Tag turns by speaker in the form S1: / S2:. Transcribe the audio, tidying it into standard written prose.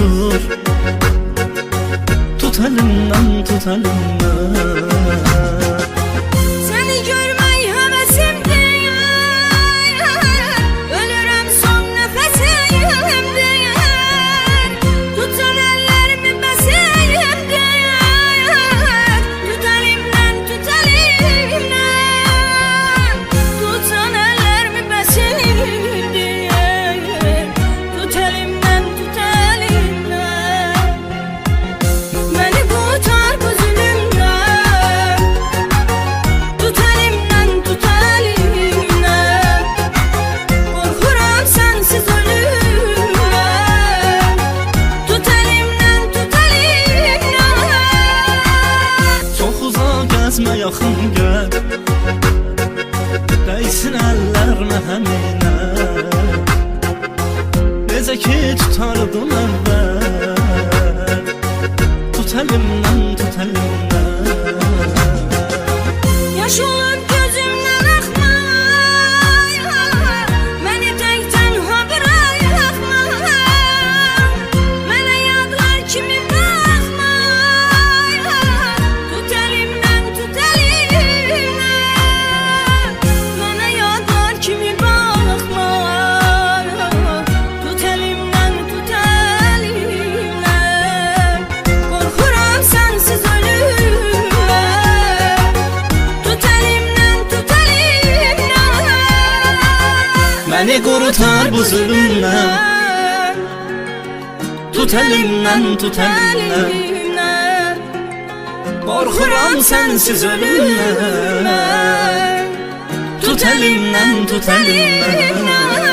S1: kusur. Tut elimden, tut elimden.
S2: Seni görmək həvəsimdir, ölürəm son nəfəsimdir. Tutsan əllərimi bəsimdir, tut əlimdən, tut əlimdən. Tutsan əllərimi bəsimdir, tut əlimdən, tut əlimdən. Məni qurtar bu zülümdən, tut əlimdən, tut əlimdən. Qorxuram sənsiz ölümdən, tut əlimdən, tut əlimdən.
S1: Çox uzaq gəzmə, yaxın gəl, dəysin əllərimə həminə. Necə ki tutardın əvvəl, tut əlimdən, tut əlimdən.
S2: Yaş olur gözümdən axma, məni təkdən ha bıraxma. Mənə yadlar kimi baxma, tut əlimdən, tut əlimdən. Mənə yadlar kimi baxma, tut əlimdən, tut əlimdən. Qorxuram sənsiz ölümdən, tut əlimdən, tut əlimdən.
S1: Məni qurutar bu zülümdən, tut əlimdən, tut əlimdən. Qorxuram sənsiz ölümdən, tut əlimdən, tut əlimdən.